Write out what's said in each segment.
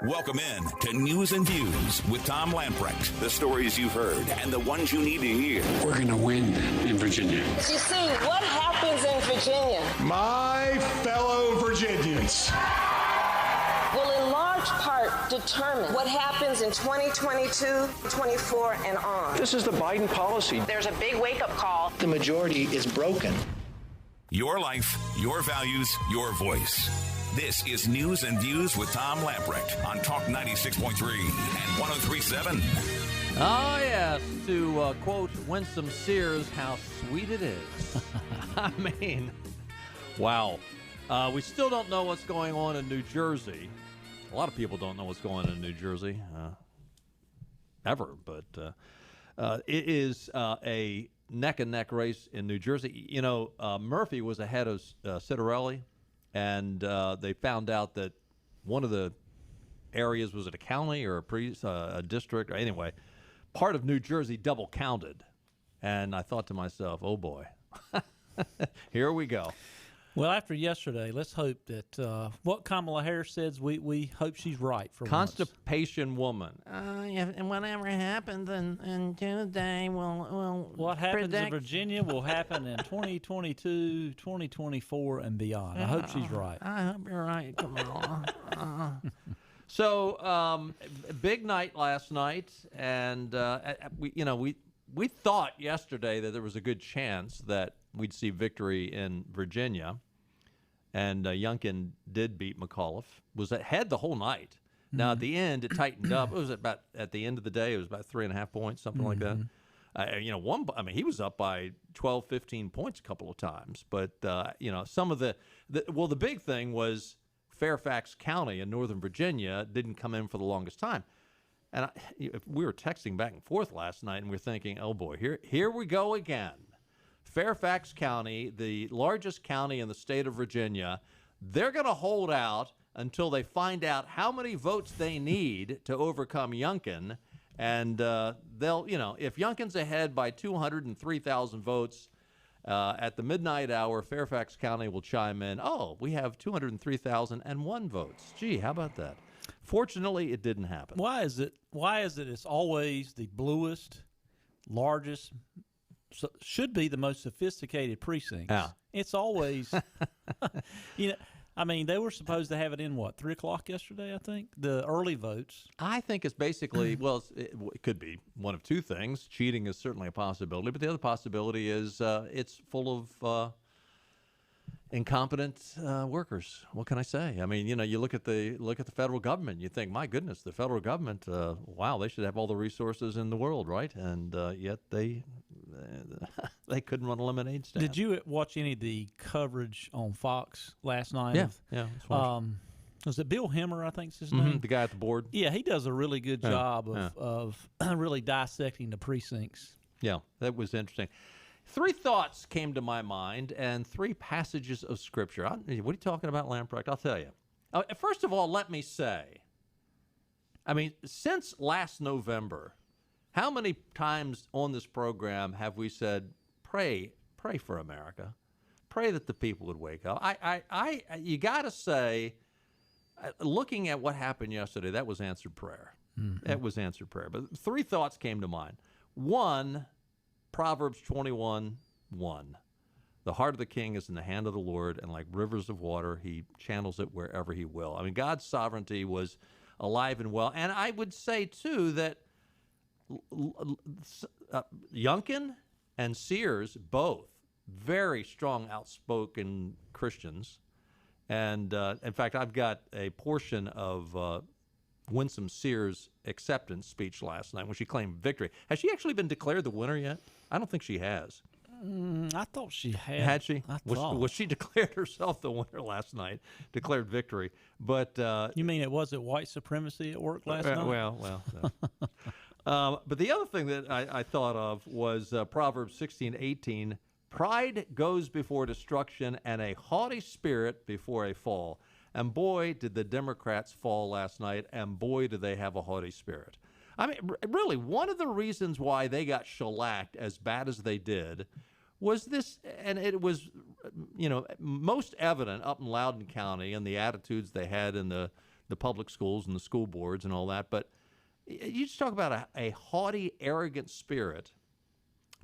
Welcome in to News and Views with Tom Lamprecht. The stories you've heard and the ones you need to hear. We're going to win in Virginia. You see, what happens in Virginia my fellow Virginians will in large part determine what happens in 2022, 24, and on. This is the Biden policy. There's a big wake-up call. The majority is broken. Your life, your values, your voice. This is News and Views with Tom Lamprecht on Talk 96.3 and 103.7. Oh, yes, to quote Winsome Sears, how sweet it is. I mean, wow. We still don't know what's going on in New Jersey. A lot of people don't know what's going on in New Jersey, ever, but it is a neck-and-neck race in New Jersey. You know, Murphy was ahead of Citarelli. And they found out that one of the areas, was it a county or a district? Or anyway, part of New Jersey double counted. And I thought to myself, oh, boy, here we go. Well, after yesterday, let's hope that what Kamala Harris says, we hope she's right for Constipation woman. And whatever happens in Tuesday will what happens in Virginia will happen in 2022, 2024, and beyond. I hope she's right. I hope you're right, Kamala. So, big night last night, and we thought yesterday that there was a good chance that we'd see victory in Virginia. And Youngkin did beat McAuliffe, was ahead the whole night. Now, at the end, it tightened up. It was at the end of the day, it was about 3.5 points, something like that. He was up by 12, 15 points a couple of times. But, some of the big thing was Fairfax County in Northern Virginia didn't come in for the longest time. And we were texting back and forth last night, and we're thinking, oh, boy, here we go again. Fairfax County, the largest county in the state of Virginia, they're going to hold out until they find out how many votes they need to overcome Youngkin. And they'll, if Youngkin's ahead by 203,000 votes at the midnight hour, Fairfax County will chime in, oh, we have 203,001 votes. Gee, how about that? Fortunately, it didn't happen. Why is it it's always the bluest, largest, should be the most sophisticated precincts? Yeah. It's always, they were supposed to have it in, 3 o'clock yesterday, I think, the early votes. I think it's basically, it could be one of two things. Cheating is certainly a possibility, but the other possibility is it's full of incompetent workers. What can I say? I mean, you look at the federal government, you think, my goodness, the federal government, wow, they should have all the resources in the world, right? And yet they couldn't run a lemonade stand. Did you watch any of the coverage on Fox last night? Yeah. Was it Bill Hemmer, I think is his name? The guy at the board? Yeah, he does a really good job of really dissecting the precincts. Yeah, that was interesting. 3 thoughts came to my mind and 3 passages of Scripture. What are you talking about, Lamprecht? I'll tell you. First of all, let me say, since last November, how many times on this program have we said, pray for America, pray that the people would wake up? You got to say, looking at what happened yesterday, that was answered prayer. Mm-hmm. That was answered prayer. But 3 thoughts came to mind. 1, Proverbs 21:1. The heart of the king is in the hand of the Lord, and like rivers of water, he channels it wherever he will. God's sovereignty was alive and well. And I would say, too, that Youngkin and Sears, both very strong, outspoken Christians. And, in fact, I've got a portion of Winsome Sears' acceptance speech last night when she claimed victory. Has she actually been declared the winner yet? I don't think she has. I thought she had. Had she? Was she declared herself the winner last night? Declared victory, but you mean it wasn't white supremacy at work last night? Well. No. But the other thing that I thought of was Proverbs 16:18. Pride goes before destruction, and a haughty spirit before a fall. And boy, did the Democrats fall last night, and boy, do they have a haughty spirit. Really, one of the reasons why they got shellacked as bad as they did was this, and it was, most evident up in Loudoun County and the attitudes they had in the the public schools and the school boards and all that. But you just talk about a haughty, arrogant spirit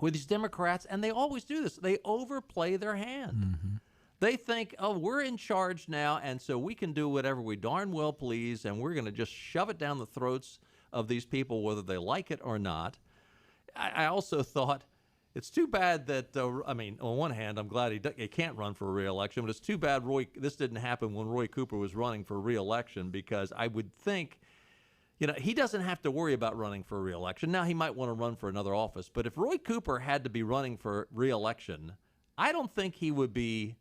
with these Democrats, and they always do this. They overplay their hand. Mm-hmm. They think, oh, we're in charge now, and so we can do whatever we darn well please, and we're going to just shove it down the throats of these people, whether they like it or not. I also thought it's too bad that, on one hand, I'm glad he can't run for re-election, but it's too bad this didn't happen when Roy Cooper was running for re-election, because I would think, he doesn't have to worry about running for re-election. Now, he might want to run for another office, but if Roy Cooper had to be running for re-election, I don't think he would be,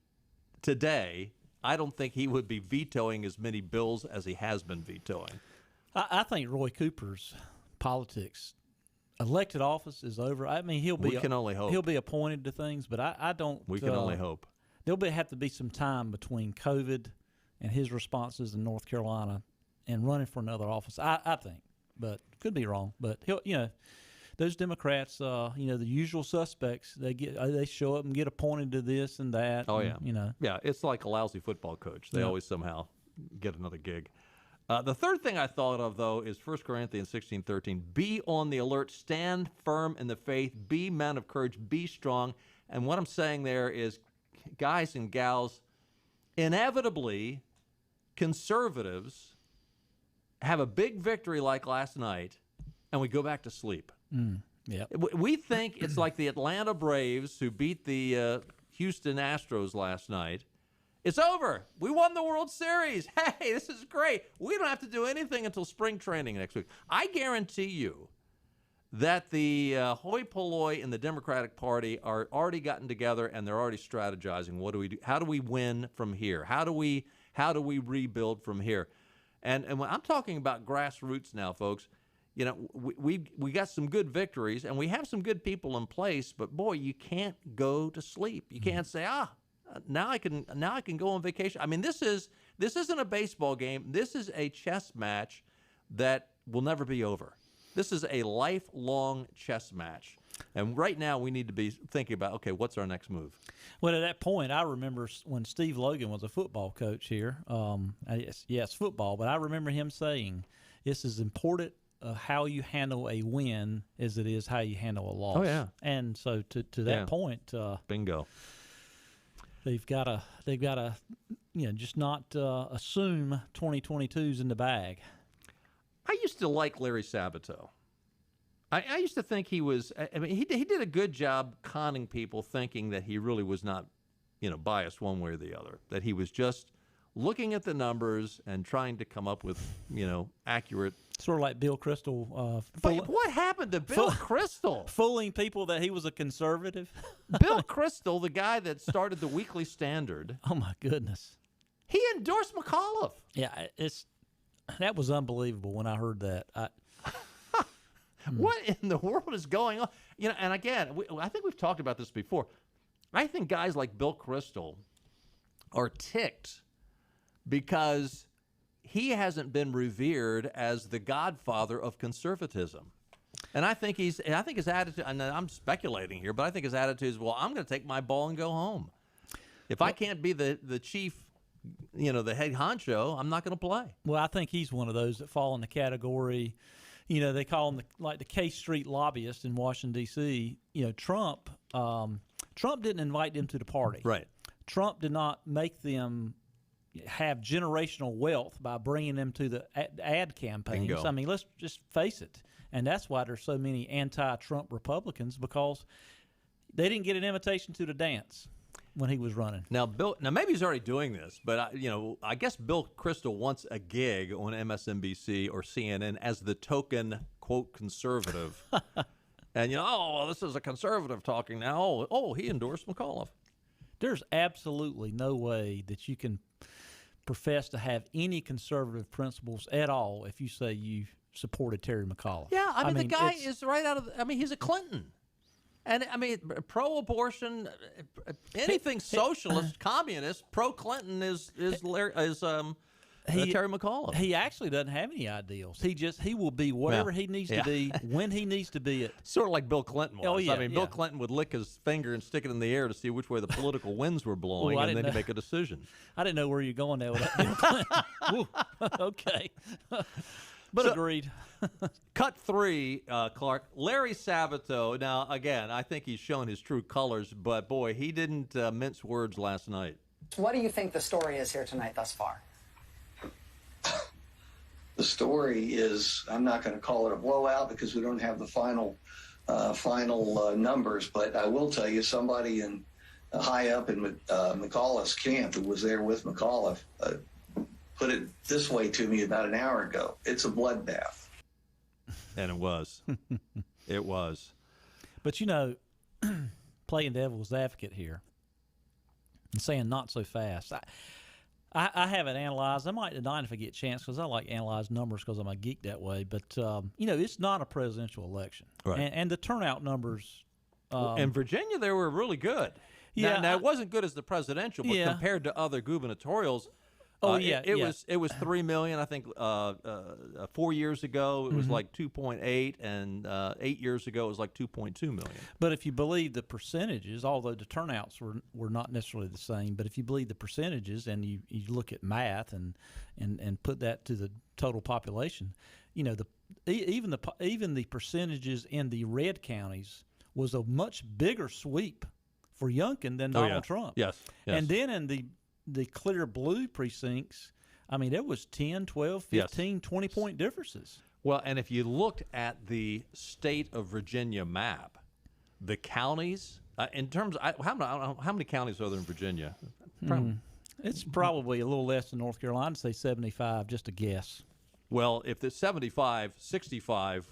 today, I don't think he would be vetoing as many bills as he has been vetoing. I think Roy Cooper's politics, elected office is over. I mean, we can only hope. He'll be appointed to things, but I don't. We can only hope. There'll have to be some time between COVID and his responses in North Carolina and running for another office. I think, but could be wrong. But those Democrats, the usual suspects, they show up and get appointed to this and that. Oh yeah, and, yeah. It's like a lousy football coach. They always somehow get another gig. The third thing I thought of, though, is 1 Corinthians 16:13. Be on the alert, stand firm in the faith, be men of courage, be strong. And what I'm saying there is, guys and gals, inevitably, conservatives have a big victory like last night, and we go back to sleep. Yeah. We think it's like the Atlanta Braves who beat the Houston Astros last night. It's over. We won the World Series. Hey, this is great. We don't have to do anything until spring training next week. I guarantee you that the hoi polloi in the Democratic Party are already gotten together and they're already strategizing. What do we do? How do we win from here? How do we rebuild from here? And when I'm talking about grassroots now, folks, we got some good victories and we have some good people in place. But boy, you can't go to sleep. You can't say, now I can go on vacation. I mean, this isn't a baseball game. This is a chess match that will never be over. This is a lifelong chess match. And right now we need to be thinking about, okay, what's our next move? Well, at that point, I remember when Steve Logan was a football coach here. Yes, football, but I remember him saying, it's as important how you handle a win as it is how you handle a loss. Oh, yeah. And so to that point, bingo. They've got to, just not assume 2022's in the bag. I used to like Larry Sabato. I used to think he was. I mean, he did a good job conning people, thinking that he really was not, biased one way or the other. That he was just looking at the numbers and trying to come up with, accurate. Sort of like Bill Kristol. But what happened to Bill Kristol? Fooling people that he was a conservative. Bill Kristol, the guy that started the Weekly Standard. Oh my goodness. He endorsed McAuliffe. Yeah, that was unbelievable when I heard that. What in the world is going on? And again, I think we've talked about this before. I think guys like Bill Kristol are ticked because he hasn't been revered as the godfather of conservatism. And I think his attitude, and I'm speculating here, but I think his attitude is, well, I'm going to take my ball and go home. If I can't be the chief, the head honcho, I'm not going to play. Well, I think he's one of those that fall in the category, they call him the K Street lobbyist in Washington, D.C. Trump didn't invite them to the party. Right. Trump did not make them have generational wealth by bringing them to the ad campaigns. Bingo. I mean, let's just face it. And that's why there's so many anti-Trump Republicans, because they didn't get an invitation to the dance when he was running. Now maybe he's already doing this, but I guess Bill Kristol wants a gig on MSNBC or CNN as the token, quote, conservative. And, this is a conservative talking now. Oh, he endorsed McAuliffe. There's absolutely no way that you can profess to have any conservative principles at all if you say you supported Terry McAuliffe. Yeah, I mean the guy is right out of he's a Clinton. And, pro-abortion, anything socialist, communist, pro-Clinton is Terry McAuliffe. He actually doesn't have any ideals. He will be whatever he needs to be when he needs to be it. Sort of like Bill Clinton was. Oh, yeah, I mean, Bill Clinton would lick his finger and stick it in the air to see which way the political winds were blowing, Well, and then he'd make a decision. I didn't know where you're going there with that, Bill Clinton. Woo. Okay. But agreed. Cut 3, Clark. Larry Sabato. Now, again, I think he's shown his true colors, but boy, he didn't mince words last night. What do you think the story is here tonight thus far? The story is, I'm not going to call it a blowout because we don't have the final numbers, but I will tell you somebody in high up in McAuliffe's camp who was there with McAuliffe put it this way to me about an hour ago. It's a bloodbath. And it was. It was. But, playing devil's advocate here and saying not so fast. I haven't analyzed. I might deny it if I get a chance because I like analyze numbers because I'm a geek that way. But, it's not a presidential election. Right. And the turnout numbers. In Virginia, they were really good. Yeah. Now, it wasn't good as the presidential, but compared to other gubernatorials, it was 3 million. I think 4 years ago it was like 2.8, and 8 years ago it was like 2.2 million. But if you believe the percentages, although the turnouts were not necessarily the same, but if you believe the percentages and you look at math and put that to the total population, even the percentages in the red counties was a much bigger sweep for Youngkin than Donald Trump. Yes. And then in the clear blue precincts, I mean, it was 10, 12, 15, 20-point differences. Well, and if you looked at the state of Virginia map, the counties, in terms of, how many counties are there in Virginia? It's probably a little less than North Carolina, I'd say 75, just a guess. Well, if the 65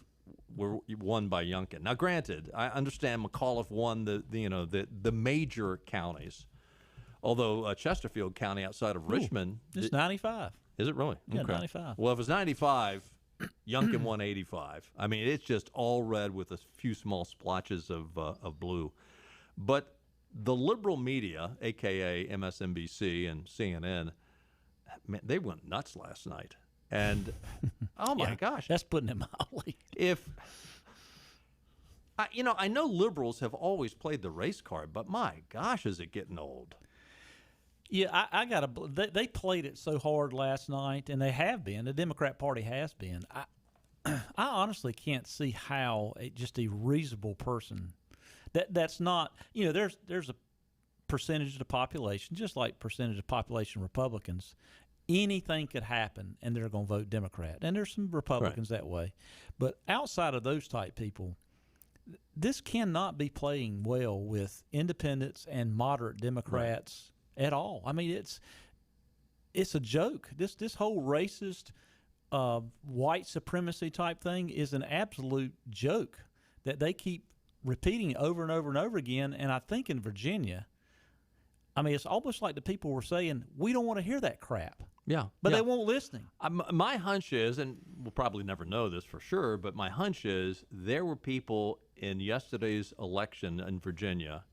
were won by Youngkin. Now, granted, I understand McAuliffe won the major counties. Although Chesterfield County outside of Richmond, it's 95. Is it really? Yeah, okay. 95. Well, if it's 95, Youngkin won 85. I mean, it's just all red with a few small splotches of blue. But the liberal media, a.k.a. MSNBC and CNN, man, they went nuts last night. And, oh, my gosh. That's putting it mildly. I know liberals have always played the race card, but my gosh, is it getting old. Yeah, they played it so hard last night, and they have been. The Democrat Party has been. I honestly can't see how just a reasonable person that's not, there's a percentage of the population, just like percentage of population Republicans. Anything could happen, and they're going to vote Democrat. And there's some Republicans that way. But outside of those type people, this cannot be playing well with independents and moderate Democrats at all. I mean, it's a joke. This whole racist, white supremacy type thing is an absolute joke that they keep repeating over and over and over again. And I think in Virginia, I mean, it's almost like the people were saying, we don't want to hear that crap. Yeah. But they won't listen. My hunch is, and we'll probably never know this for sure, but my hunch is there were people in yesterday's election in Virginia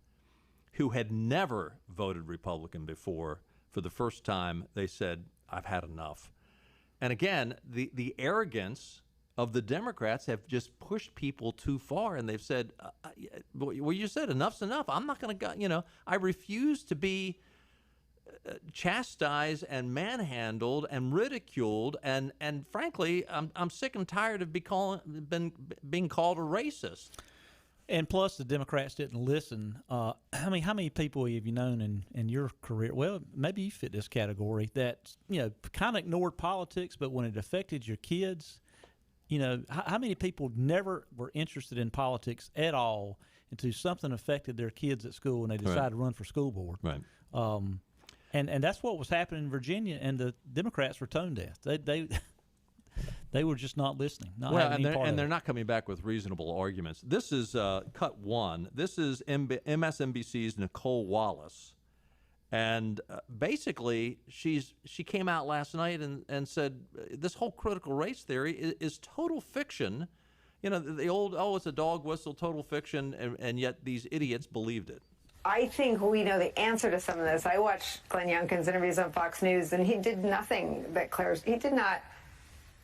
who had never voted Republican before. For the first time, they said, I've had enough. And again, the arrogance of the Democrats have just pushed people too far, and they've said, well, you said enough's enough. I'm not going to, I refuse to be chastised and manhandled and ridiculed, and frankly, I'm sick and tired of being called a racist. And plus, the Democrats didn't listen. How many people have you known in your career? Well, maybe you fit this category that kind of ignored politics, but when it affected your kids, how many people never were interested in politics at all until something affected their kids at school and they decided to run for school board? Right. And that's what was happening in Virginia, and the Democrats were tone deaf. They were just not listening. They're not coming back with reasonable arguments. This is cut one. This is MSNBC's Nicole Wallace, and basically she came out last night and said this whole critical race theory is total fiction. The old it's a dog whistle, total fiction, and yet these idiots believed it. I think we know the answer to some of this. I watched Glenn Youngkin's interviews on Fox News, and he did nothing that Claire's. He did not.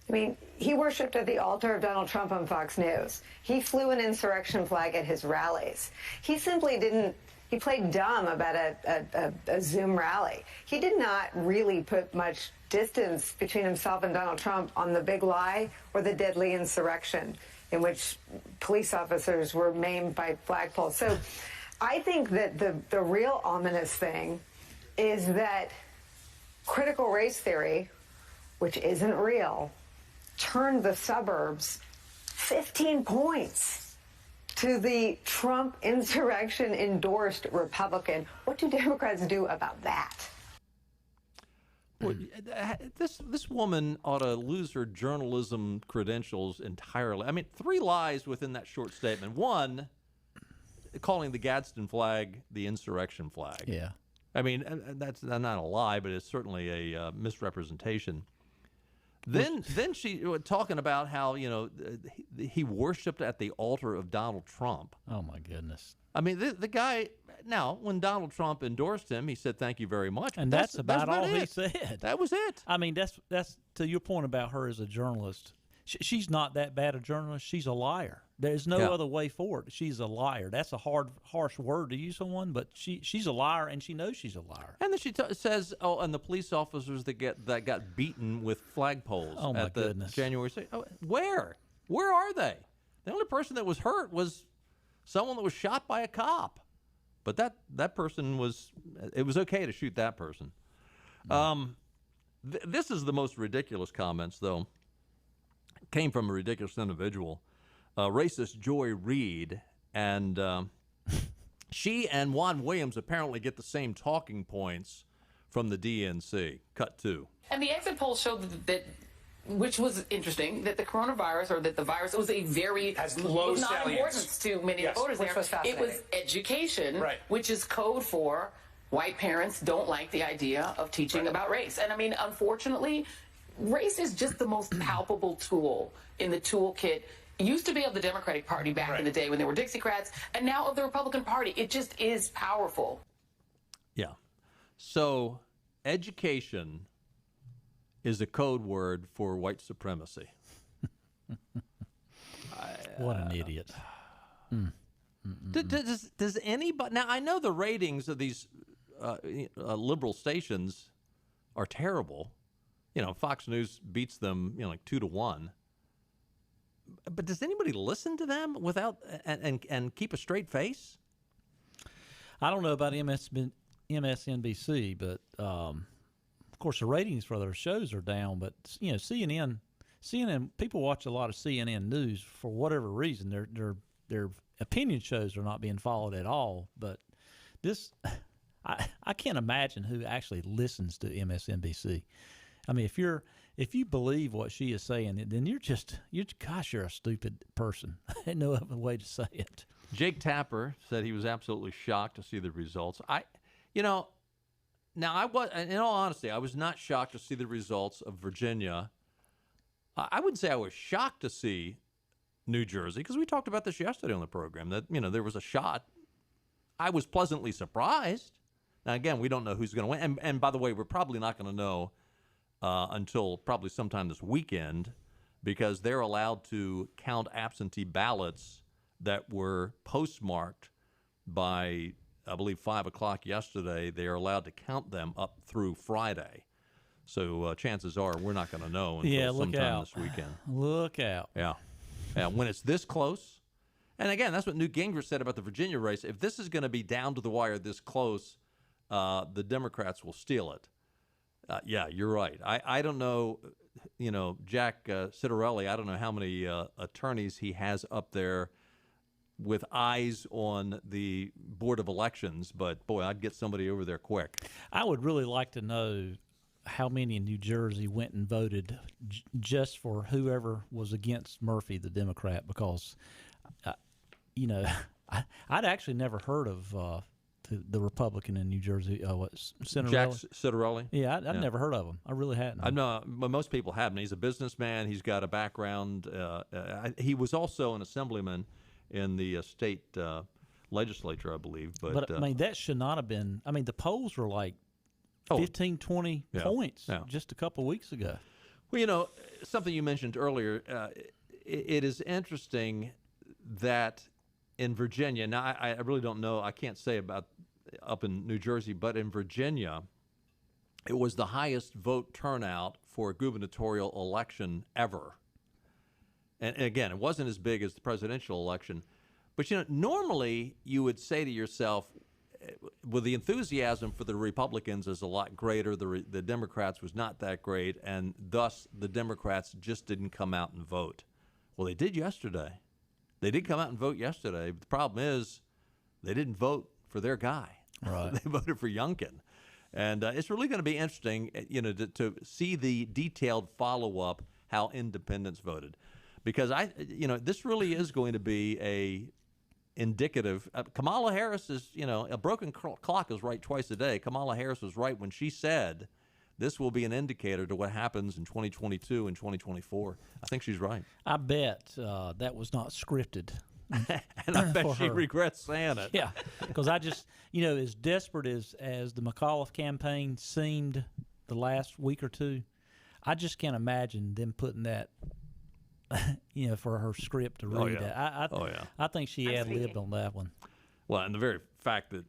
I mean, he worshipped at the altar of Donald Trump on Fox News. He flew an insurrection flag at his rallies. He simply didn't. He played dumb about a Zoom rally. He did not really put much distance between himself and Donald Trump on the big lie or the deadly insurrection in which police officers were maimed by flagpoles. So I think that the real ominous thing is that critical race theory, which isn't real, turned the suburbs 15 points to the Trump insurrection-endorsed Republican. What do Democrats do about that? Well, this woman ought to lose her journalism credentials entirely. I mean, 3 lies within that short statement. One, calling the Gadsden flag the insurrection flag. Yeah. I mean, that's not a lie, but it's certainly a misrepresentation. Then she talking about how, you know, he worshipped at the altar of Donald Trump. Oh, my goodness. I mean, the guy, now, when Donald Trump endorsed him, he said, thank you very much. And that's about all he said. That was it. I mean, that's to your point about her as a journalist. She's not that bad a journalist. She's a liar. There's no other way for it. She's a liar. That's a harsh word to use someone, but she's a liar, and she knows she's a liar. And then she says, "Oh, and the police officers that got beaten with flagpoles at the goodness. January 6th. Oh, where are they? The only person that was hurt was someone that was shot by a cop, but that person was. It was okay to shoot that person. This is the most ridiculous comments, though. Came from a ridiculous individual. Racist Joy Reid, and she and Juan Williams apparently get the same talking points from the DNC. Cut 2. And the exit polls showed that which was interesting, that the coronavirus, or that the virus, was a very low not importance to many voters there. It was education, which is code for white parents don't like the idea of teaching about race. And I mean, unfortunately, race is just the most palpable tool in the toolkit. It used to be of the Democratic Party back in the day when there were Dixiecrats, and now of the Republican Party. It just is powerful. Yeah. So education is a code word for white supremacy. What an idiot. Does anybody... Now, I know the ratings of these liberal stations are terrible. You know, Fox News beats them, like 2-1. But does anybody listen to them without and keep a straight face? I don't know about MSNBC, but of course the ratings for their shows are down. But you know, CNN, people watch a lot of CNN news for whatever reason. Their opinion shows are not being followed at all. But this, I can't imagine who actually listens to MSNBC. I mean, if you believe what she is saying, then you're a stupid person. No other way to say it. Jake Tapper said he was absolutely shocked to see the results. In all honesty, I was not shocked to see the results of Virginia. I wouldn't say I was shocked to see New Jersey, because we talked about this yesterday on the program, that, there was a shot. I was pleasantly surprised. Now, again, we don't know who's going to win. And by the way, we're probably not going to know until probably sometime this weekend, because they're allowed to count absentee ballots that were postmarked by, I believe, 5 o'clock yesterday. They are allowed to count them up through Friday. So chances are we're not going to know until sometime this weekend. Look out. Yeah. When it's this close. And again, that's what Newt Gingrich said about the Virginia race. If this is going to be down to the wire this close, the Democrats will steal it. Yeah, you're right. I don't know, Jack Citarelli, I don't know how many attorneys he has up there with eyes on the Board of Elections, but boy, I'd get somebody over there quick. I would really like to know how many in New Jersey went and voted just for whoever was against Murphy, the Democrat, because, I'd actually never heard of the Republican in New Jersey, Citarelli? Jack Citarelli? Yeah, I'd never heard of him. I really hadn't. I know, but most people haven't. He's a businessman. He's got a background. He was also an assemblyman in the state legislature, I believe. But I mean, that should not have been. I mean, the polls were like 15, 20 points just a couple of weeks ago. Well, you know, something you mentioned earlier, it is interesting that in Virginia, now I really don't know, I can't say about up in New Jersey, but in Virginia, it was the highest vote turnout for a gubernatorial election ever. And again, it wasn't as big as the presidential election. But, you know, normally you would say to yourself, well, the enthusiasm for the Republicans is a lot greater. The Democrats was not that great, and thus the Democrats just didn't come out and vote. Well, they did yesterday. They did come out and vote yesterday. But the problem is they didn't vote for their guy. Right. They voted for Youngkin. And it's really going to be interesting, you know, to see the detailed follow-up how independents voted. Because, this really is going to be a indicative. Kamala Harris is, you know, a broken clock is right twice a day. Kamala Harris was right when she said this will be an indicator to what happens in 2022 and 2024. I think she's right. I bet that was not scripted. And I bet she regrets saying it. Yeah, because I just, you know, as desperate as the McAuliffe campaign seemed the last week or two, I just can't imagine them putting that, you know, for her script to read. I think she ad-libbed on that one. Well, and the very fact that,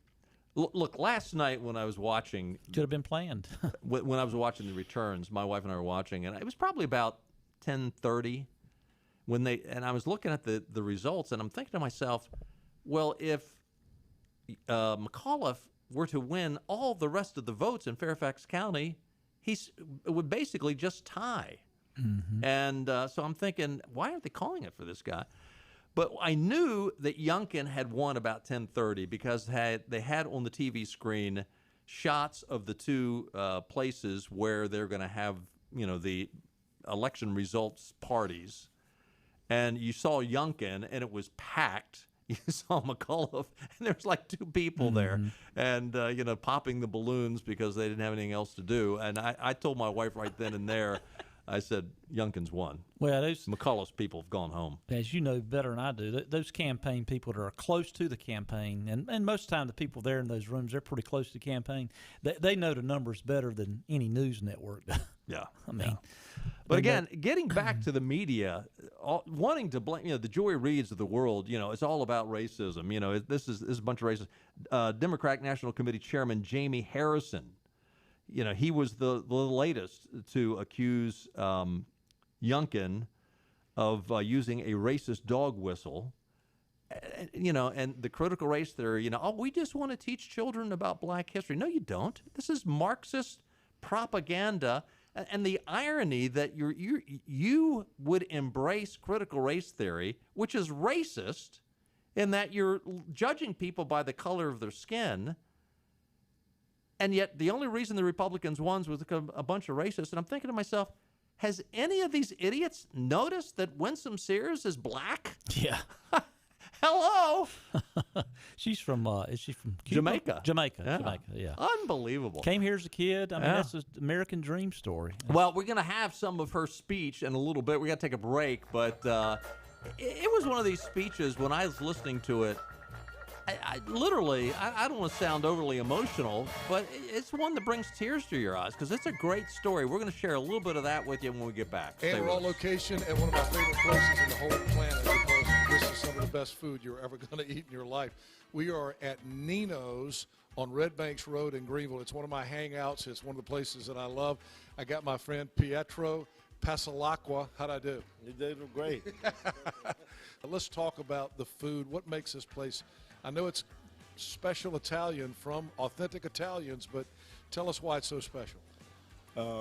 look, last night when I was watching. Could have been planned. When I was watching the returns, my wife and I were watching, and it was probably about 10:30 and I was looking at the results, and I'm thinking to myself, well, if McAuliffe were to win all the rest of the votes in Fairfax County, it would basically just tie. Mm-hmm. And so I'm thinking, why aren't they calling it for this guy? But I knew that Youngkin had won about 10:30 because they had on the TV screen shots of the two places where they're going to have, you know, the election results parties. And you saw Youngkin, and it was packed. You saw McAuliffe, and there was like two people there, and popping the balloons because they didn't have anything else to do. And I told my wife right then and there, I said, Youngkin's won. Well, McAuliffe's people have gone home. As you know better than I do, those campaign people that are close to the campaign, and most of the time the people there in those rooms, they're pretty close to the campaign. They know the numbers better than any news network. Yeah. I mean. Yeah. But again, getting back to the media, wanting to blame, the Joy Reids of the world, it's all about racism. This is a bunch of racists. Democratic National Committee Chairman Jamie Harrison, he was the latest to accuse Youngkin of using a racist dog whistle. And the critical race theory, we just want to teach children about black history. No, you don't. This is Marxist propaganda. And the irony that you would embrace critical race theory, which is racist, in that you're judging people by the color of their skin, and yet the only reason the Republicans won was a bunch of racists. And I'm thinking to myself, has any of these idiots noticed that Winsome Sears is black? Yeah. Hello. She's from, is she from Cuba? Jamaica, yeah. Unbelievable. Came here as a kid. I mean, that's an American dream story. Well, we're going to have some of her speech in a little bit. We got to take a break, but it was one of these speeches when I was listening to it. I literally, I don't want to sound overly emotional, but it's one that brings tears to your eyes because it's a great story. We're going to share a little bit of that with you when we get back. And we're on location at one of my favorite places in the whole planet because this is some of the best food you're ever going to eat in your life. We are at Nino's on Red Banks Road in Greenville. It's one of my hangouts. It's one of the places that I love. I got my friend Pietro Pasalacqua. How'd I do? You did great. Let's talk about the food. What makes this place? I know it's special Italian from authentic Italians, but tell us why it's so special.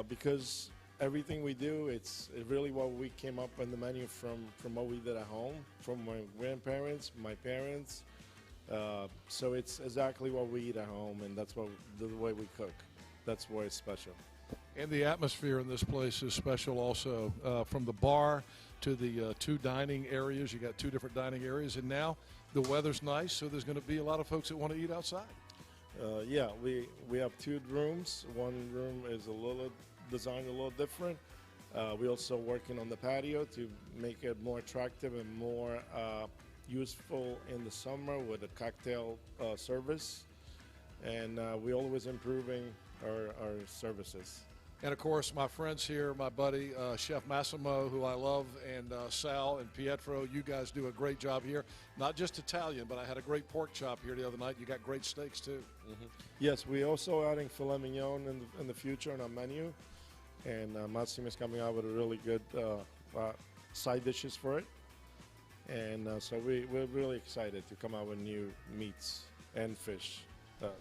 Because everything we do, it's really what we came up on the menu from what we did at home, from my grandparents, my parents. So it's exactly what we eat at home, and that's the way we cook. That's why it's special. And the atmosphere in this place is special also. From the bar to the two dining areas. You got two different dining areas, and now the weather's nice, so there's going to be a lot of folks that want to eat outside. Yeah, we have two rooms. One room is designed a little different. We're also working on the patio to make it more attractive and more useful in the summer with a cocktail service, and we're always improving our services. And of course, my friends here, my buddy, Chef Massimo, who I love, and Sal and Pietro, you guys do a great job here. Not just Italian, but I had a great pork chop here the other night. You got great steaks, too. Mm-hmm. Yes, we're also adding filet mignon in the future on our menu. And Massimo is coming out with a really good side dishes for it. And so we're really excited to come out with new meats and fish dishes.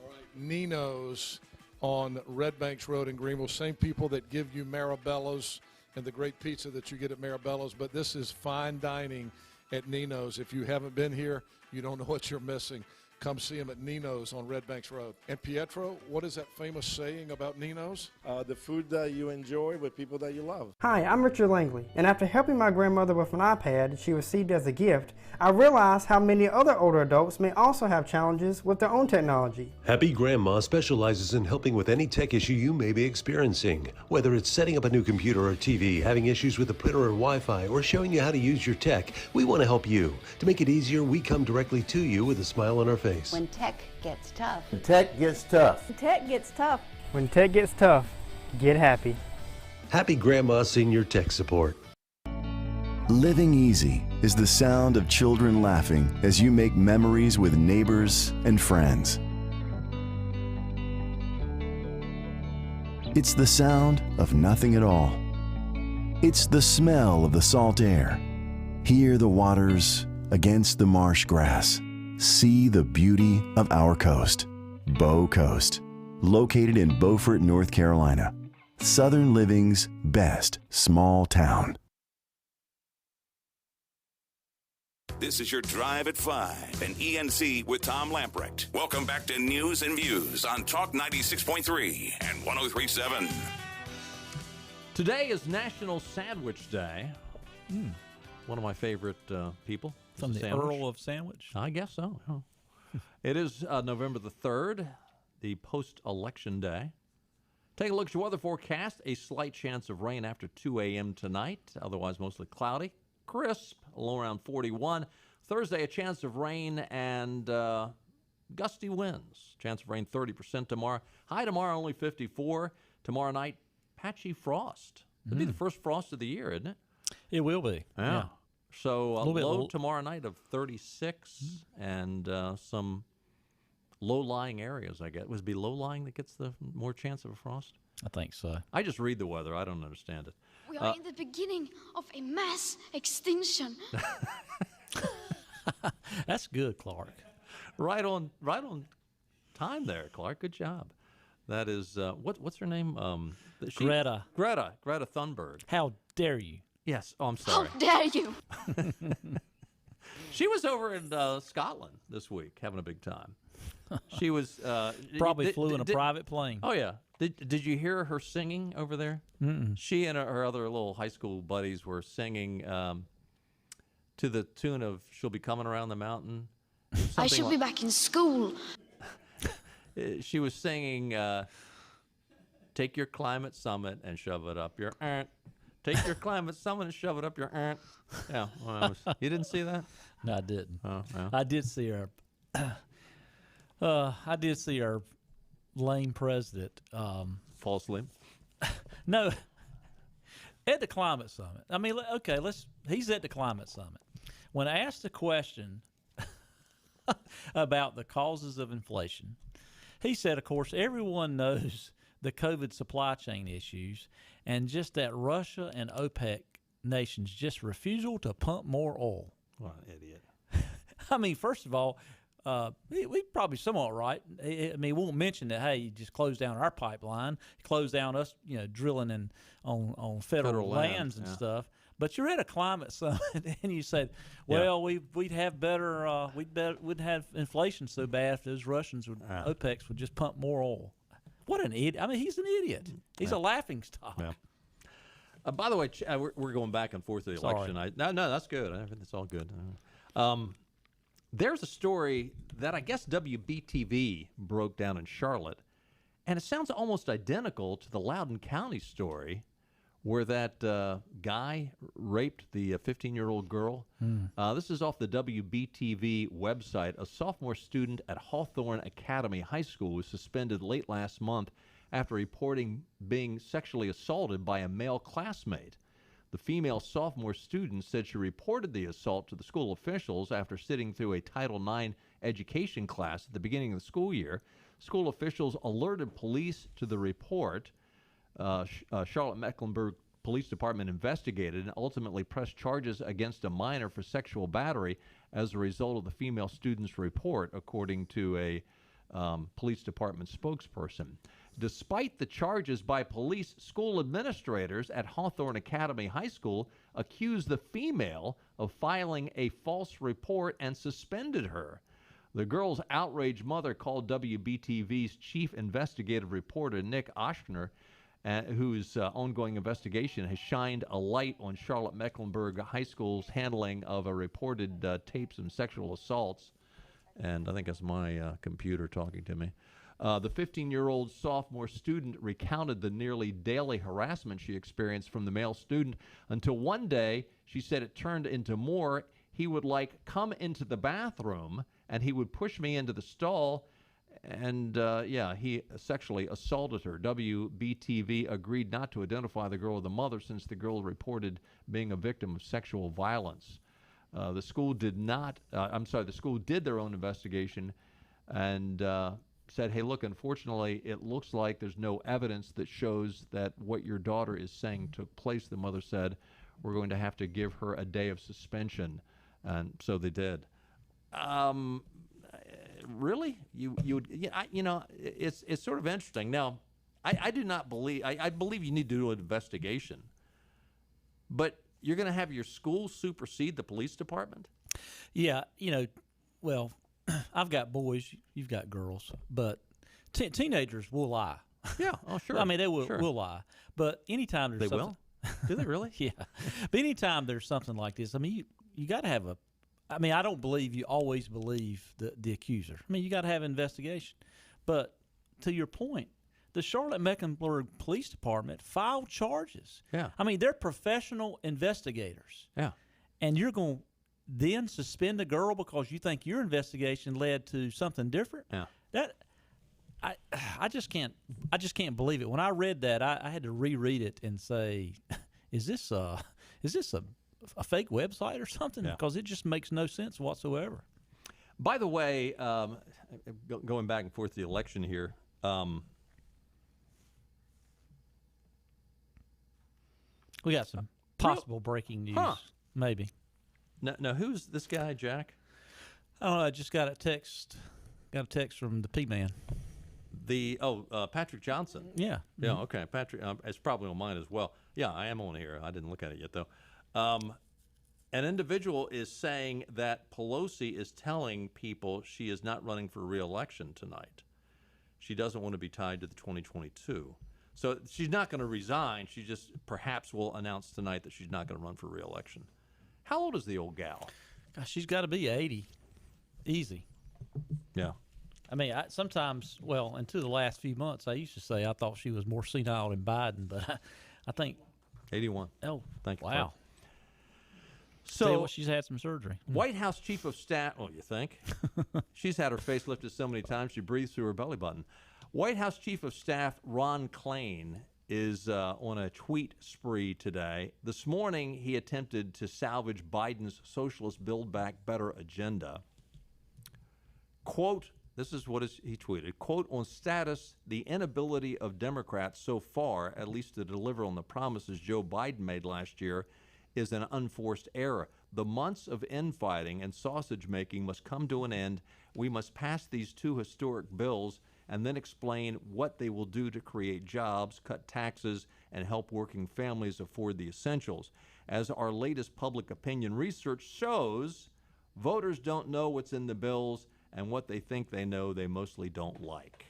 All right, Nino's on Red Banks Road in Greenville. Same people that give you Marabello's and the great pizza that you get at Marabello's, but this is fine dining at Nino's. If you haven't been here, you don't know what you're missing. Come see them at Nino's on Red Banks Road. And Pietro, what is that famous saying about Nino's? The food that you enjoy with people that you love. Hi, I'm Richard Langley, and after helping my grandmother with an iPad she received as a gift, I realized how many other older adults may also have challenges with their own technology. Happy Grandma specializes in helping with any tech issue you may be experiencing. Whether it's setting up a new computer or TV, having issues with the printer or Wi-Fi, or showing you how to use your tech, we want to help you. To make it easier, we come directly to you with a smile on our face. When tech gets tough. When tech gets tough. When tech gets tough. When tech gets tough, get happy. Happy Grandma Senior Tech Support. Living easy is the sound of children laughing as you make memories with neighbors and friends. It's the sound of nothing at all. It's the smell of the salt air. Hear the waters against the marsh grass. See the beauty of our coast. Bow Coast, located in Beaufort, North Carolina. Southern Living's best small town. This is your Drive at 5 and ENC with Tom Lamprecht. Welcome back to News and Views on Talk 96.3 and 103.7. Today is National Sandwich Day. One of my favorite people. From the Earl of Sandwich? I guess so. Yeah. It is November the 3rd, the post-election day. Take a look at your weather forecast. A slight chance of rain after 2 a.m. tonight. Otherwise, mostly cloudy. Crisp, low around 41. Thursday, a chance of rain and gusty winds. Chance of rain 30% tomorrow. High tomorrow, only 54. Tomorrow night, patchy frost. It'll be the first frost of the year, isn't it? It will be. Yeah. So a low tomorrow night of 36 and some low-lying areas, I guess. Would it be low-lying that gets the more chance of a frost? I think so. I just read the weather. I don't understand it. We are in the beginning of a mass extinction. That's good, Clark. Right on time there, Clark. Good job. That is, what's her name? Greta. Greta Thunberg. How dare you? Yes. Oh, I'm sorry. How dare you? She was over in Scotland this week having a big time. She was probably flew in a private plane. Oh yeah. Did you hear her singing over there? Mm-mm. She and her other little high school buddies were singing to the tune of "She'll Be Coming Around the Mountain." I should be back in school. She was singing, "Take your climate summit and shove it up your aunt. Take your climate summit and shove it up your aunt." Yeah, well, you didn't see that? No, I didn't. Oh, well. I did see her. I did see our lame president. False limb? No. At the climate summit. I mean, okay, he's at the climate summit. When asked a question about the causes of inflation, he said, of course, everyone knows the COVID supply chain issues and just that Russia and OPEC nations just refusal to pump more oil. What an idiot. I mean, first of all, we probably somewhat right. I mean, we won't mention that, hey, you just closed down our pipeline, closed down us, drilling on federal lands and stuff. But you're at a climate summit and you said, well, we'd have better, we'd have inflation so bad if those Russians would, OPECs would just pump more oil. What an idiot. I mean, he's an idiot. He's a laughing stock. Yeah. By the way, we're going back and forth to the election. No, that's good. I think it's all good. There's a story that I guess WBTV broke down in Charlotte, and it sounds almost identical to the Loudoun County story where that guy raped the 15-year-old girl. This is off the WBTV website. A sophomore student at Hawthorne Academy High School was suspended late last month after reporting being sexually assaulted by a male classmate. The female sophomore student said she reported the assault to the school officials after sitting through a Title IX education class at the beginning of the school year. School officials alerted police to the report. Charlotte-Mecklenburg Police Department investigated and ultimately pressed charges against a minor for sexual battery as a result of the female student's report, according to a police department spokesperson. Despite the charges by police, school administrators at Hawthorne Academy High School accused the female of filing a false report and suspended her. The girl's outraged mother called WBTV's chief investigative reporter, Nick Oshner, whose ongoing investigation has shined a light on Charlotte-Mecklenburg High School's handling of a reported tapes of sexual assaults. And I think that's my computer talking to me. The 15-year-old sophomore student recounted the nearly daily harassment she experienced from the male student until one day, she said it turned into more. He would come into the bathroom and he would push me into the stall. And, he sexually assaulted her. WBTV agreed not to identify the girl or the mother since the girl reported being a victim of sexual violence. The school did their own investigation and said, hey, look, unfortunately, it looks like there's no evidence that shows that what your daughter is saying took place. The mother said, we're going to have to give her a day of suspension. And so they did. Really? It's sort of interesting. Now, I do not believe, I believe you need to do an investigation, but you're going to have your school supersede the police department? Yeah, well, I've got boys, you've got girls, but teenagers will lie. Yeah, oh, sure. I mean, they will lie. But anytime there's something... They will? Do they really? Yeah. But anytime there's something like this, I mean, you got to have I don't believe you always believe the accuser. I mean, you got to have an investigation. But to your point, the Charlotte-Mecklenburg Police Department filed charges. Yeah. I mean, they're professional investigators. Yeah. And you're going to then suspend a girl because you think your investigation led to something different? Yeah. I just can't believe it. When I read that, I had to reread it and say, is this a fake website or something? Yeah. Because it just makes no sense whatsoever. By the way, going back and forth the election here, we got some possible breaking news, maybe. Now, who's this guy, Jack? I don't know. I just got a text from the P-Man. Patrick Johnson. Yeah. Yeah, okay. Patrick, it's probably on mine as well. Yeah, I am on here. I didn't look at it yet, though. An individual is saying that Pelosi is telling people she is not running for re-election tonight. She doesn't want to be tied to the 2022. So she's not going to resign. She just perhaps will announce tonight that she's not going to run for re-election. How old is the old gal? Gosh, she's got to be 80. Easy. Yeah. I mean, sometimes, until the last few months, I used to say I thought she was more senile than Biden, but I think 81. Oh, thank you. Wow. So she's had some surgery. White House Chief of Staff. Oh, you think? She's had her face lifted so many times she breathes through her belly button. White House Chief of Staff Ron Klain is on a tweet spree today. This morning, he attempted to salvage Biden's socialist Build Back Better agenda. Quote, this is what he tweeted, quote, on status, the inability of Democrats so far, at least to deliver on the promises Joe Biden made last year, is an unforced error. The months of infighting and sausage making must come to an end. We must pass these two historic bills and then explain what they will do to create jobs, cut taxes, and help working families afford the essentials. As our latest public opinion research shows, voters don't know what's in the bills, and what they think they know, they mostly don't like.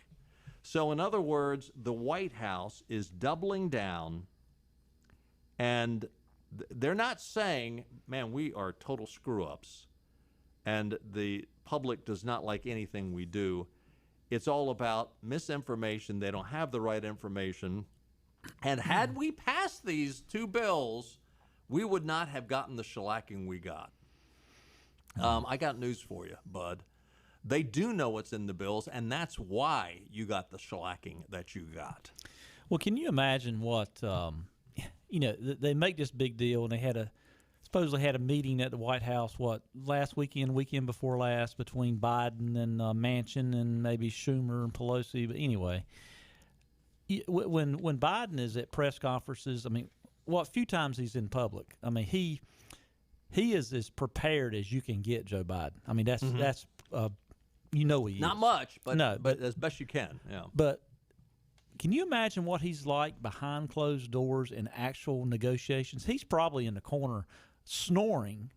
So in other words, the White House is doubling down, and they're not saying, man, we are total screw-ups, and the public does not like anything we do. It's all about misinformation. They don't have the right information. And had we passed these two bills, we would not have gotten the shellacking we got. I got news for you, bud. They do know what's in the bills, and that's why you got the shellacking that you got. Well, can you imagine what, they make this big deal, and they supposedly had a meeting at the White House, last weekend before last, between Biden and Manchin and maybe Schumer and Pelosi. But anyway, when Biden is at press conferences, a few times he's in public. He is as prepared as you can get, Joe Biden. That's he is. Not much, but as best you can. Yeah. But can you imagine what he's like behind closed doors in actual negotiations? He's probably in the corner snoring,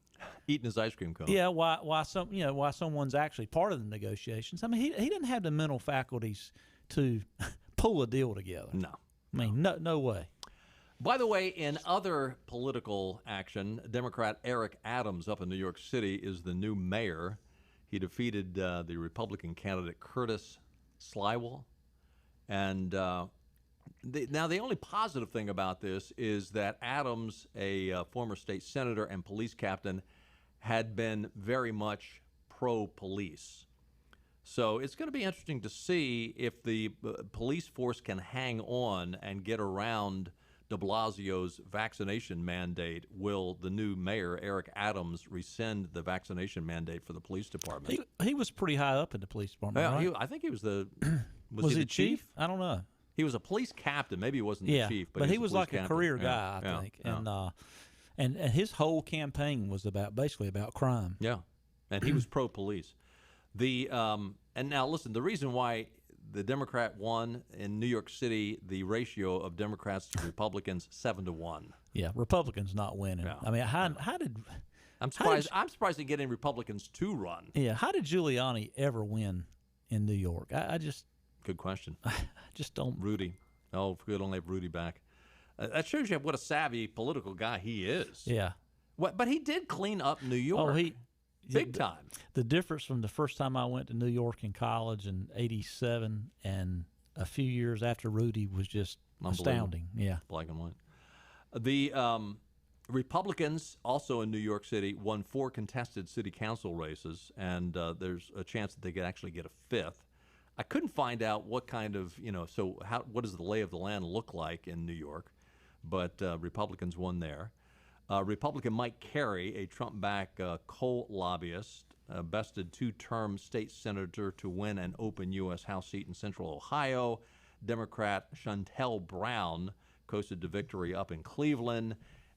eating his ice cream cone. Yeah, why someone's actually part of the negotiations. He didn't have the mental faculties to pull a deal together. No. No way. By the way, in other political action, Democrat Eric Adams up in New York City is the new mayor. He defeated the Republican candidate Curtis Sliwell. And now the only positive thing about this is that Adams, a former state senator and police captain, had been very much pro-police. So it's going to be interesting to see if the police force can hang on and get around de Blasio's vaccination mandate. Will the new mayor, Eric Adams, rescind the vaccination mandate for the police department? He was pretty high up in the police department, right? I think he was the... Was he the chief? I don't know. He was a police captain. Maybe he wasn't the chief, but he was like captain. A career guy, I think. Yeah. And his whole campaign was basically about crime. Yeah, and he was pro-police. And now listen, the reason why the Democrat won in New York City, the ratio of Democrats to Republicans 7-1. Yeah, Republicans not winning. Yeah. How did? I'm surprised they get any Republicans to run. Yeah, how did Giuliani ever win in New York? I just. Good question. I just don't. Rudy. Oh, we don't have Rudy back. That shows you what a savvy political guy he is. Yeah. But he did clean up New York. Big time. The difference from the first time I went to New York in college in '87 and a few years after Rudy was just astounding. Yeah. Black and white. The Republicans also in New York City won 4 contested city council races, and there's a chance that they could actually get a 5th. I couldn't find out what kind of, what does the lay of the land look like in New York, but Republicans won there. Republican Mike Carey, a Trump-backed coal lobbyist, bested 2-term state senator to win an open U.S. House seat in Central Ohio. Democrat Shontel Brown coasted to victory up in Cleveland.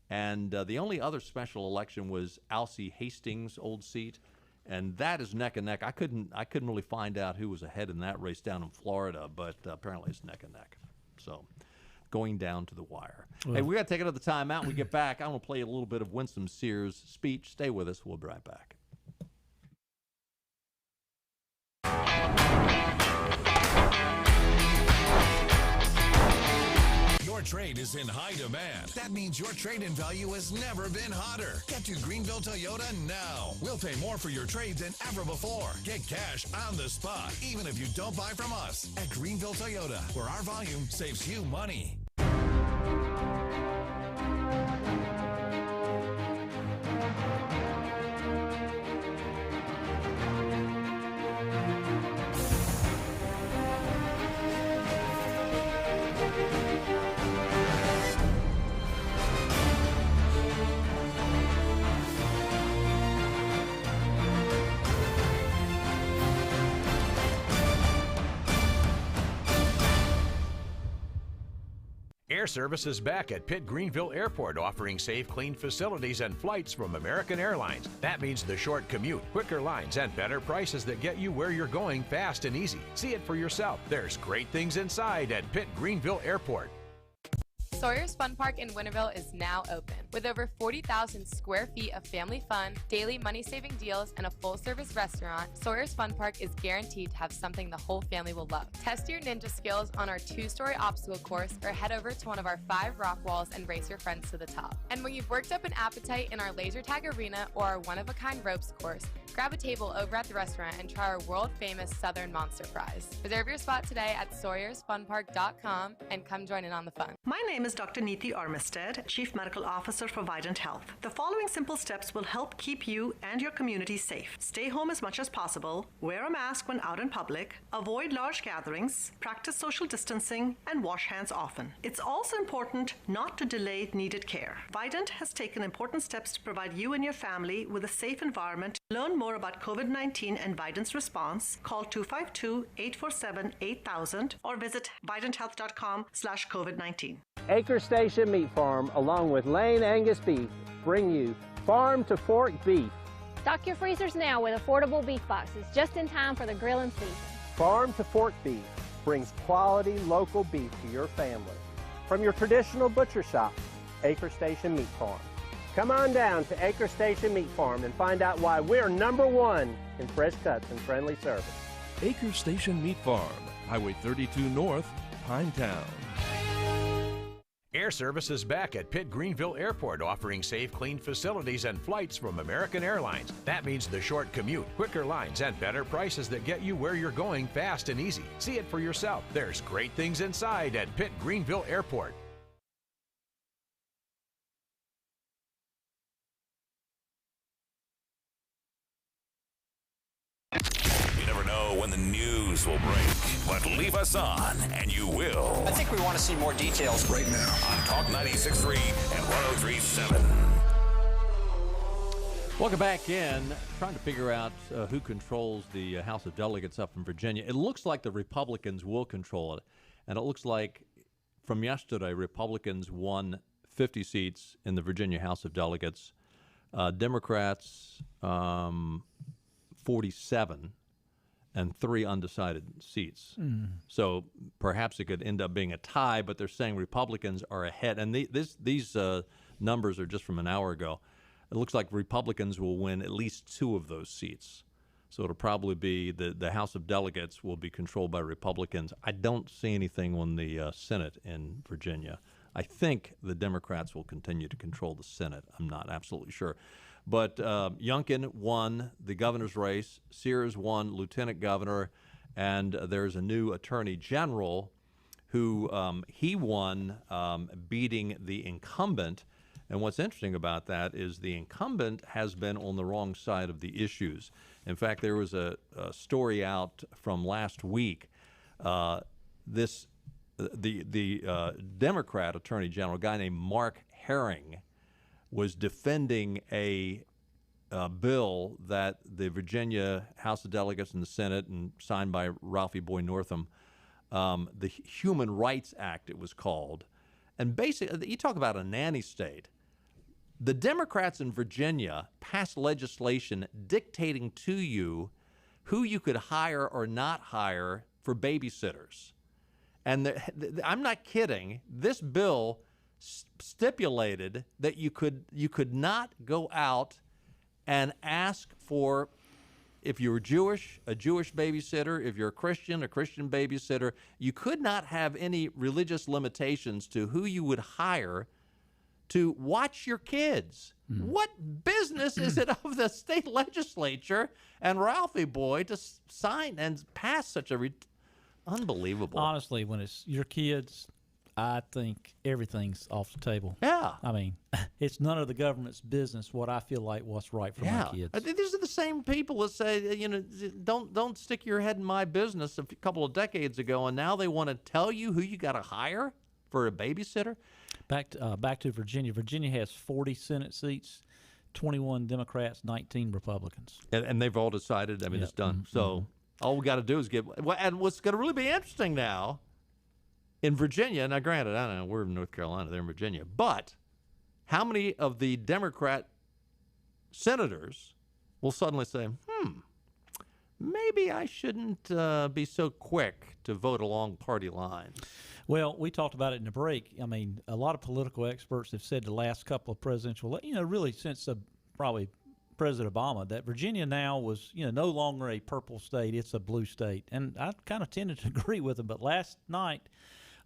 And the only other special election was Alcee Hastings' old seat. And that is neck and neck. I couldn't really find out who was ahead in that race down in Florida, but apparently it's neck and neck. So going down to the wire. Well, hey, we got to take another time out. When we get back, I want to play a little bit of Winston Sears' speech. Stay with us. We'll be right back. Your trade is in high demand. That means your trade-in value has never been hotter. Get to Greenville Toyota now. We'll pay more for your trade than ever before. Get cash on the spot, even if you don't buy from us. At Greenville Toyota, where our volume saves you money. Air service is back at Pitt Greenville Airport, offering safe, clean facilities and flights from American Airlines. That means the short commute, quicker lines, and better prices that get you where you're going fast and easy. See it for yourself. There's great things inside at Pitt Greenville Airport. Sawyer's Fun Park in Winterville is now open. With over 40,000 square feet of family fun, daily money-saving deals, and a full-service restaurant, Sawyer's Fun Park is guaranteed to have something the whole family will love. Test your ninja skills on our 2-story obstacle course or head over to one of our 5 rock walls and race your friends to the top. And when you've worked up an appetite in our laser tag arena or our one-of-a-kind ropes course, grab a table over at the restaurant and try our world-famous Southern Monster Fries. Reserve your spot today at SawyersFunPark.com and come join in on the fun. My name is Dr. Neeti Armistead, Chief Medical Officer for Vidant Health. The following simple steps will help keep you and your community safe. Stay home as much as possible, wear a mask when out in public, avoid large gatherings, practice social distancing, and wash hands often. It's also important not to delay needed care. Vidant has taken important steps to provide you and your family with a safe environment. Learn more about COVID-19 and Vidant's response. Call 252-847-8000 or visit vidanthealth.com/COVID-19. Acre Station Meat Farm, along with Lane Angus Beef, bring you Farm to Fork Beef. Stock your freezers now with affordable beef boxes, just in time for the grilling season. Farm to Fork Beef brings quality local beef to your family. From your traditional butcher shop, Acre Station Meat Farm. Come on down to Acre Station Meat Farm and find out why we're #1 in fresh cuts and friendly service. Acre Station Meat Farm, Highway 32 North, Pinetown. Air Service is back at Pitt Greenville Airport, offering safe, clean facilities and flights from American Airlines. That means the short commute, quicker lines, and better prices that get you where you're going fast and easy. See it for yourself. There's great things inside at Pitt Greenville Airport. You never know when the news will break, but leave us on and you will. I think we want to see more details right now on Talk 96.3 and 103.7. Welcome back in. Trying to figure out who controls the House of Delegates up in Virginia. It looks like the Republicans will control it. And it looks like from yesterday, Republicans won 50 seats in the Virginia House of Delegates. Democrats, 47. And 3 undecided seats. So perhaps it could end up being a tie, but they're saying Republicans are ahead. And these numbers are just from an hour ago. It looks like Republicans will win at least 2 of those seats. So it'll probably be the House of Delegates will be controlled by Republicans. I don't see anything on the Senate in Virginia. I think the Democrats will continue to control the Senate. I'm not absolutely sure. But Youngkin won the governor's race. Sears won lieutenant governor. And there's a new attorney general who he won beating the incumbent. And what's interesting about that is the incumbent has been on the wrong side of the issues. In fact, there was a story out from last week. The Democrat attorney general, a guy named Mark Herring, was defending a bill that the Virginia House of Delegates and the Senate, and signed by Ralphie Boy Northam, the Human Rights Act, it was called. And basically, you talk about a nanny state. The Democrats in Virginia passed legislation dictating to you who you could hire or not hire for babysitters. And I'm not kidding. This bill stipulated that you could not go out and ask for, if you were Jewish, a Jewish babysitter. If you're a Christian babysitter. You could not have any religious limitations to who you would hire to watch your kids. What business is it of the state legislature and Ralphie Boy to sign and pass such a unbelievable? Honestly, when it's your kids, I think everything's off the table. Yeah. I mean, it's none of the government's business what I feel like what's right for my kids. These are the same people that say, don't stick your head in my business a couple of decades ago, and now they want to tell you who you got to hire for a babysitter. Back to Virginia. Virginia has 40 Senate seats, 21 Democrats, 19 Republicans. And they've all decided, it's done. So all we got to do is and what's going to really be interesting now, in Virginia, now granted, I don't know, we're in North Carolina, they're in Virginia, but how many of the Democrat senators will suddenly say, maybe I shouldn't be so quick to vote along party lines. Well, we talked about it in the break. I mean, a lot of political experts have said the last couple of presidential, really since probably President Obama, that Virginia now was, no longer a purple state, it's a blue state. And I kind of tended to agree with them, but last night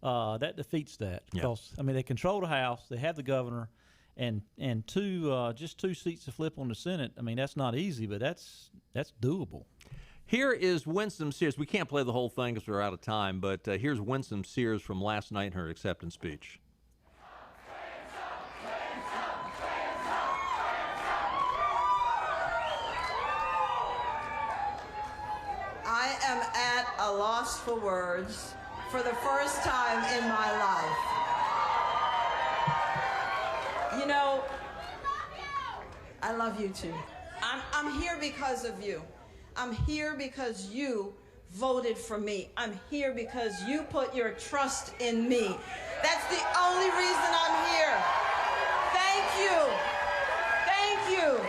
that defeats that. Because, they control the House, they have the governor, and just two seats to flip on the Senate. That's not easy, but that's doable. Here is Winsome Sears. We can't play the whole thing because we're out of time, but here's Winsome Sears from last night in her acceptance speech. I am at a loss for words for the first time in my life. I love you too. I'm here because of you. I'm here because you voted for me. I'm here because you put your trust in me. That's the only reason I'm here. Thank you. Thank you.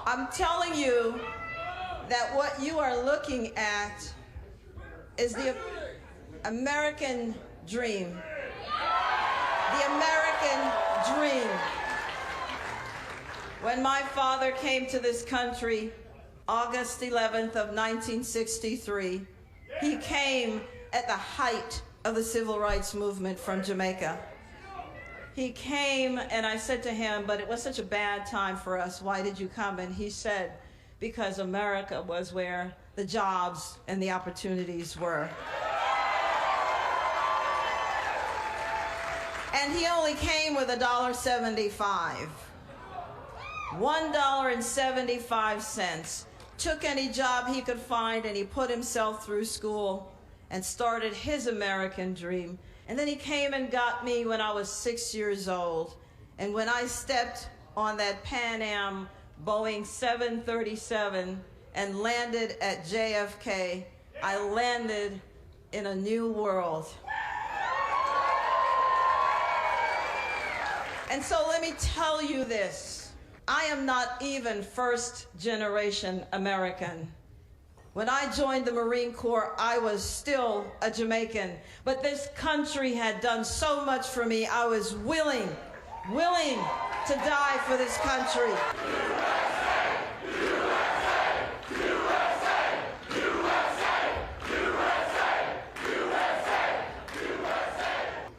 I'm telling you that what you are looking at is the American dream. The American dream. When my father came to this country, August 11th of 1963, he came at the height of the civil rights movement from Jamaica. He came, and I said to him, but it was such a bad time for us. Why did you come? And he said, because America was where the jobs and the opportunities were. And he only came with $1.75. $1.75. Took any job he could find, and he put himself through school and started his American dream. And then he came and got me when I was 6 years old. And when I stepped on that Pan Am Boeing 737 and landed at JFK, I landed in a new world. And so let me tell you this. I am not even first-generation American. When I joined the Marine Corps, I was still a Jamaican. But this country had done so much for me, I was willing to die for this country.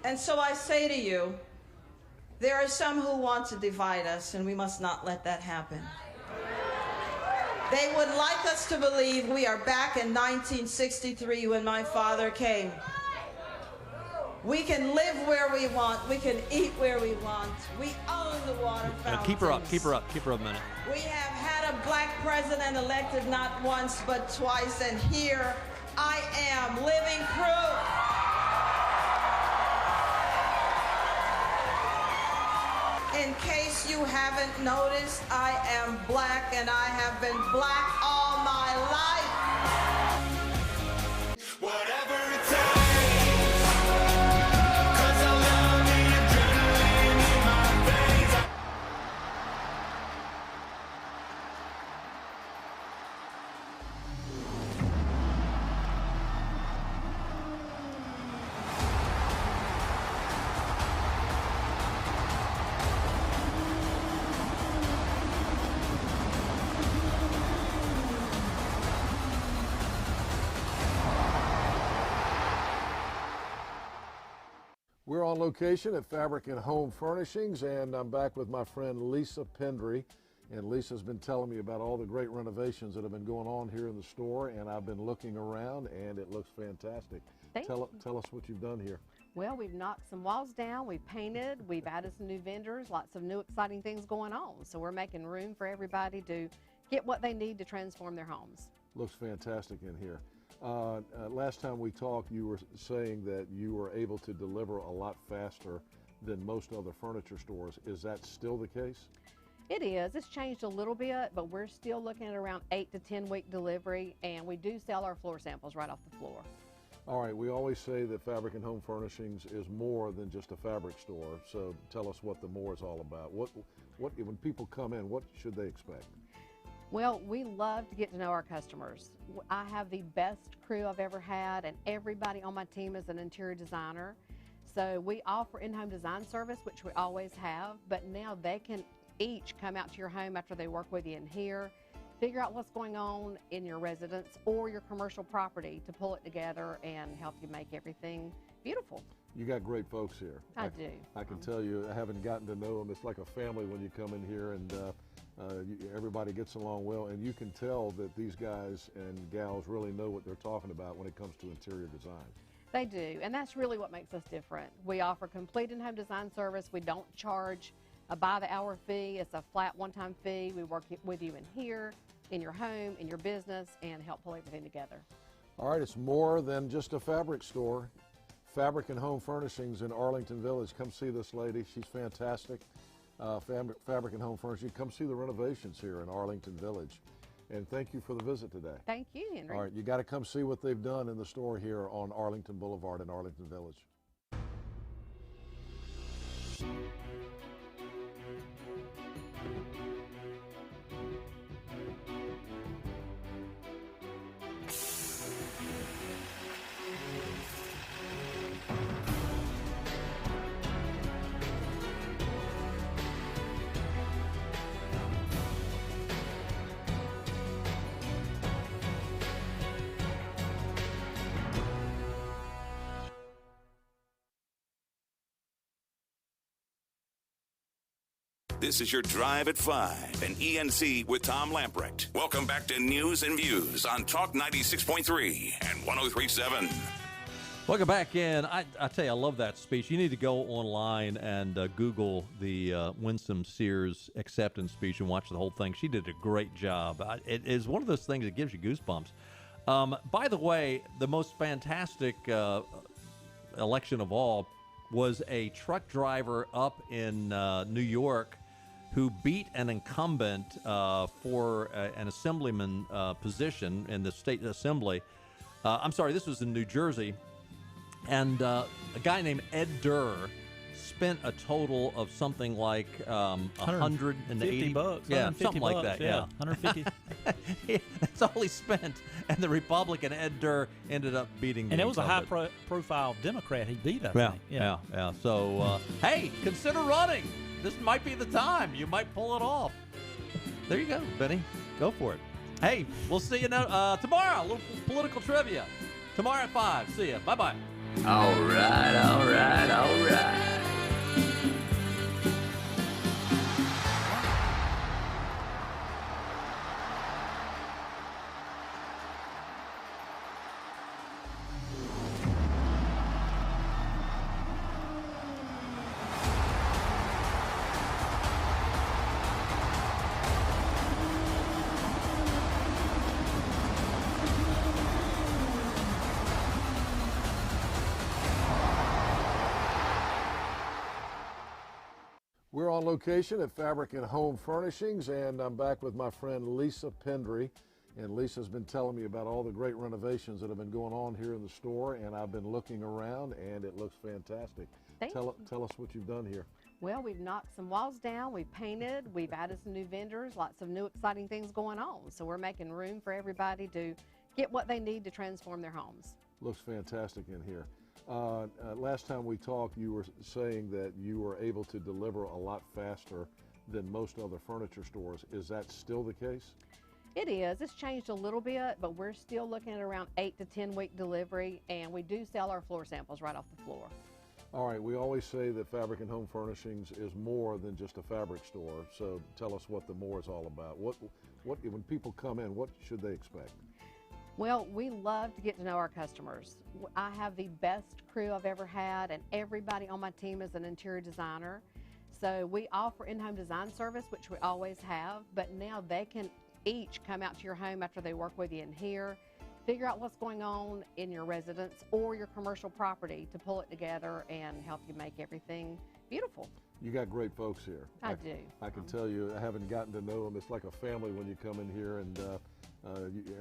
And so I say to you, there are some who want to divide us, and we must not let that happen. They would like us to believe we are back in 1963 when my father came. We can live where we want. We can eat where we want. We own the water fountains. Keep her up a minute. We have had a black president elected not once but twice, and here I am, living proof. In case you haven't noticed, I am black, and I have been black all my life. Whatever it takes, 'cause I love the adrenaline in my veins. We're on location at Fabric and Home Furnishings, and I'm back with my friend Lisa Pendry. And Lisa's been telling me about all the great renovations that have been going on here in the store, and I've been looking around, and it looks fantastic. Tell us what you've done here. Well, we've knocked some walls down, we've painted, we've added some new vendors, lots of new exciting things going on. So we're making room for everybody to get what they need to transform their homes. Looks fantastic in here. Last time we talked, you were saying that you were able to deliver a lot faster than most other furniture stores. Is that still the case? It is. It's changed a little bit, but we're still looking at around 8 to 10 week delivery, and we do sell our floor samples right off the floor. All right, we always say that Fabric and Home Furnishings is more than just a fabric store. So tell us what the more is all about. What when people come in, what should they expect? Well, we love to get to know our customers. I have the best crew I've ever had, and everybody on my team is an interior designer. So we offer in-home design service, which we always have, but now they can each come out to your home after they work with you in here, figure out what's going on in your residence or your commercial property to pull it together and help you make everything beautiful. You got great folks here. I do. I can tell you, I haven't gotten to know them. It's like a family when you come in here, and everybody gets along well, and you can tell that these guys and gals really know what they're talking about when it comes to interior design. They do, and that's really what makes us different. We offer complete in-home design service. We don't charge a by-the-hour fee. It's a flat one-time fee. We work with you in here, in your home, in your business, and help pull everything together. All right, it's more than just a fabric store. Fabric and Home Furnishings in Arlington Village. Come see this lady. She's fantastic. Fabric and Home Furnishings. Come see the renovations here in Arlington Village. And thank you for the visit today. Thank you, Henry. All right, you got to come see what they've done in the store here on Arlington Boulevard in Arlington Village. This is your Drive at 5 and ENC with Tom Lamprecht. Welcome back to News and Views on Talk 96.3 and 103.7. Welcome back in. I tell you, I love that speech. You need to go online and Google the Winsome Sears acceptance speech and watch the whole thing. She did a great job. It is one of those things that gives you goosebumps. By the way, the most fantastic election of all was a truck driver up in New York who beat an incumbent for an assemblyman position in the state assembly. I'm sorry, this was in New Jersey. And a guy named Ed Durr spent a total of something like $180 bucks. Yeah, something like that. Yeah, 150. That's all he spent. And the Republican Ed Durr ended up beating. And the it was incumbent. a high-profile Democrat he beat. I Yeah, think. yeah. So, hey, consider running. This might be the time. You might pull it off. There you go, Benny. Go for it. Hey, we'll see you tomorrow. A little political trivia. Tomorrow at 5. See ya. Bye-bye. All right. We're on location at Fabric and Home Furnishings, and I'm back with my friend Lisa Pendry. And Lisa's been telling me about all the great renovations that have been going on here in the store, and I've been looking around, and it looks fantastic. Tell us what you've done here. Well, we've knocked some walls down, we've painted, we've added some new vendors, lots of new exciting things going on. So we're making room for everybody to get what they need to transform their homes. Looks fantastic in here. Last time we talked, you were saying that you were able to deliver a lot faster than most other furniture stores. Is that still the case? It is. It's changed a little bit, but we're still looking at around 8 to 10 week delivery, and we do sell our floor samples right off the floor. All right, we always say that Fabric and Home Furnishings is more than just a fabric store. So tell us what the more is all about. What when people come in, what should they expect? Well, we love to get to know our customers. I have the best crew I've ever had, and everybody on my team is an interior designer. So we offer in-home design service, which we always have, but now they can each come out to your home after they work with you in here, figure out what's going on in your residence or your commercial property to pull it together and help you make everything beautiful. You got great folks here. I do. I can tell you, I haven't gotten to know them. It's like a family when you come in here, and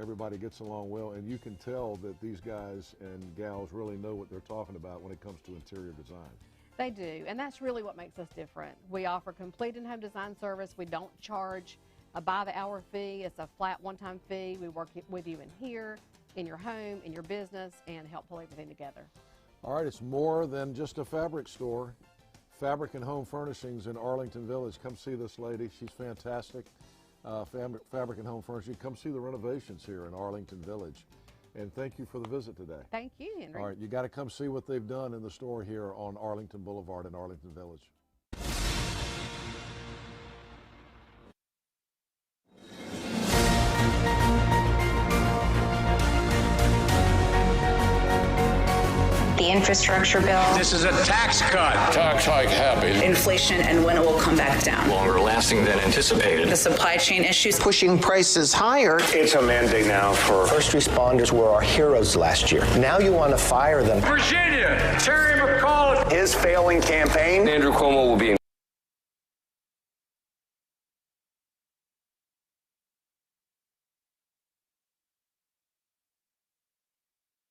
Everybody gets along well, and you can tell that these guys and gals really know what they're talking about when it comes to interior design. They do, and that's really what makes us different. We offer complete in-home design service. We don't charge a by-the-hour fee. It's a flat one-time fee. We work with you in here, in your home, in your business, and help pull everything together. All right, it's more than just a fabric store. Fabric and Home Furnishings in Arlington Village. Come see this lady. She's fantastic. Fabric and Home Furnishings. Come see the renovations here in Arlington Village. And thank you for the visit today. Thank you, Henry. All right, you got to come see what they've done in the store here on Arlington Boulevard in Arlington Village. The infrastructure bill. This is a tax cut. Tax hike happy. Inflation and when it will come back down. Longer lasting than anticipated. The supply chain issues. Pushing prices higher. It's a mandate now for First responders were our heroes last year. Now you want to fire them. Virginia, Terry McAuliffe. His failing campaign. Andrew Cuomo will be